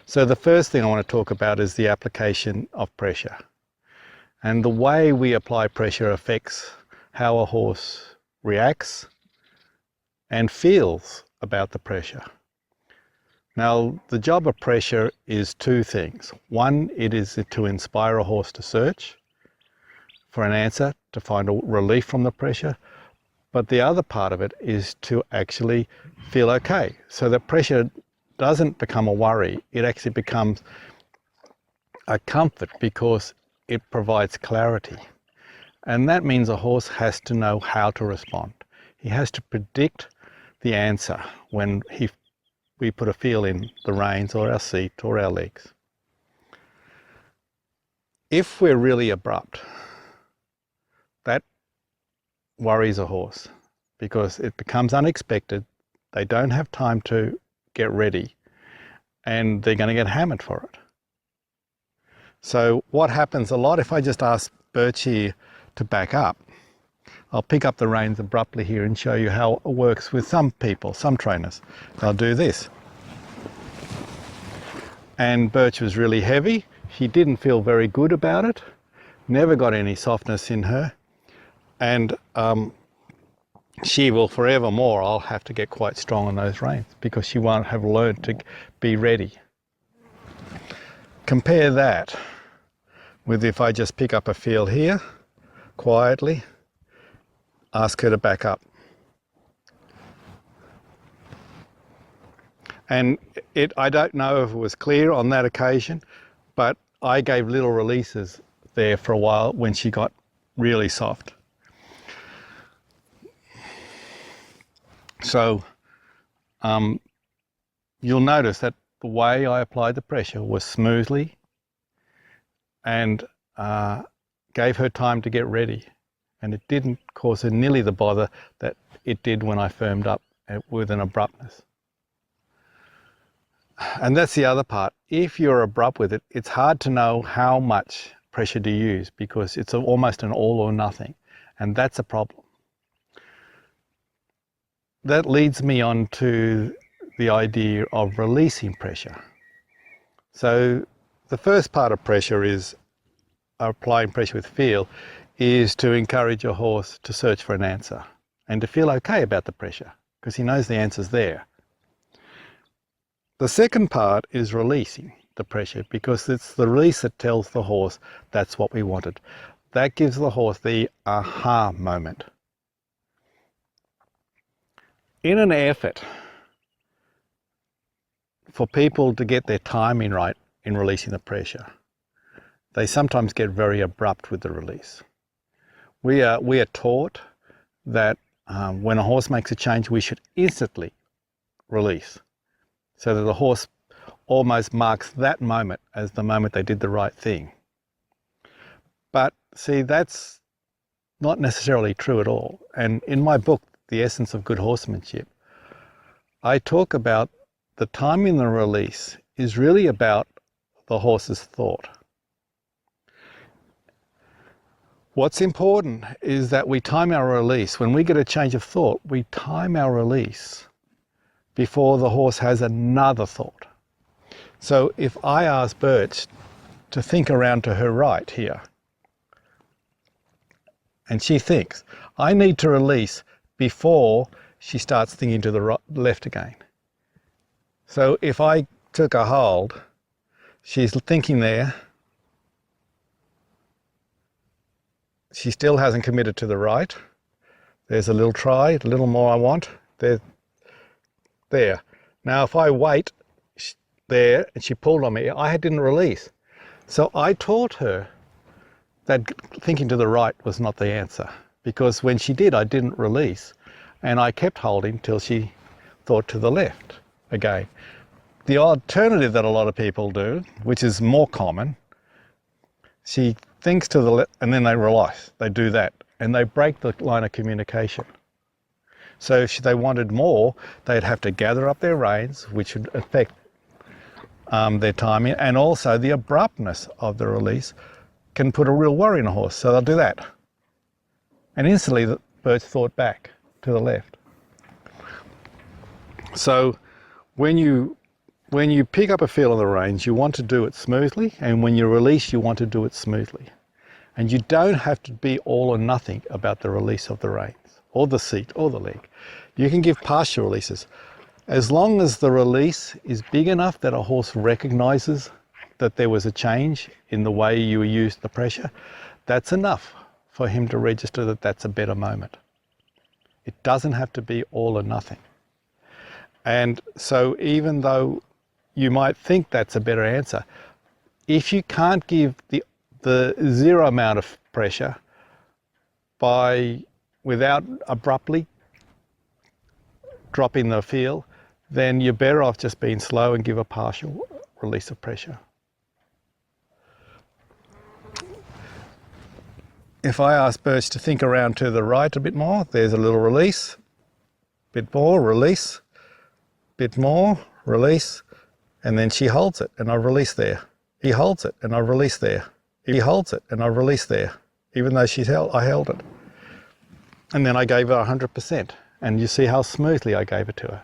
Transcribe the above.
So the first thing I want to talk about is the application of pressure. And the way we apply pressure affects how a horse reacts and feels about the pressure. Now, the job of pressure is two things. One, it is to inspire a horse to search for an answer, to find a relief from the pressure. But the other part of it is to actually feel okay. So that pressure doesn't become a worry, it actually becomes a comfort because it provides clarity. And that means a horse has to know how to respond. He has to predict the answer when we put a feel in the reins or our seat or our legs. If we're really abrupt, that worries a horse because it becomes unexpected. They don't have time to get ready and they're going to get hammered for it. So what happens a lot, if I just ask Birch here to back up, I'll pick up the reins abruptly here and show you how it works with some people, some trainers. They'll do this. And Birch was really heavy. She didn't feel very good about it, never got any softness in her. And she will forevermore, I'll have to get quite strong on those reins because she won't have learned to be ready. Compare that with if I just pick up a feel here, quietly, ask her to back up. And I don't know if it was clear on that occasion, but I gave little releases there for a while when she got really soft. So you'll notice that the way I applied the pressure was smoothly and gave her time to get ready. And it didn't cause her nearly the bother that it did when I firmed up with an abruptness. And that's the other part. If you're abrupt with it, it's hard to know how much pressure to use because it's almost an all or nothing. And that's a problem. That leads me on to the idea of releasing pressure. So the first part of pressure is applying pressure with feel is to encourage your horse to search for an answer and to feel okay about the pressure because he knows the answer's there. The second part is releasing the pressure because it's the release that tells the horse that's what we wanted. That gives the horse the aha moment. In an effort for people to get their timing right in releasing the pressure, they sometimes get very abrupt with the release. We are taught that when a horse makes a change, we should instantly release so that the horse almost marks that moment as the moment they did the right thing. But see, that's not necessarily true at all. And in my book, The Essence of Good Horsemanship, I talk about the timing and the release is really about the horse's thought. What's important is that we time our release. When we get a change of thought, we time our release before the horse has another thought. So if I ask Birch to think around to her right here, and she thinks, I need to release before she starts thinking to the left again. So if I took a hold, she's thinking there, she still hasn't committed to the right. There's a little try, a little more I want. There. Now if I wait there and she pulled on me, I didn't release. So I taught her that thinking to the right was not the answer because when she did, I didn't release and I kept holding till she thought to the left again. The alternative that a lot of people do, which is more common, she thinks to the left and then they release. They do that and they break the line of communication. So if they wanted more, they'd have to gather up their reins, which would affect their timing, and also the abruptness of the release can put a real worry in a horse. So they'll do that. And instantly the Birch thought back to the left. So when you when you pick up a feel on the reins, you want to do it smoothly, and when you release, you want to do it smoothly. And you don't have to be all or nothing about the release of the reins, or the seat, or the leg. You can give partial releases. As long as the release is big enough that a horse recognizes that there was a change in the way you used the pressure, that's enough for him to register that that's a better moment. It doesn't have to be all or nothing. And so even though you might think that's a better answer, if you can't give the zero amount of pressure without abruptly dropping the feel, then you're better off just being slow and give a partial release of pressure. If I ask Birch to think around to the right a bit more, there's a little release, bit more, release, bit more, release, and then she holds it and I release there. He holds it and I release there. He holds it and I release there, even though I held it. And then I gave her 100%, and you see how smoothly I gave it to her.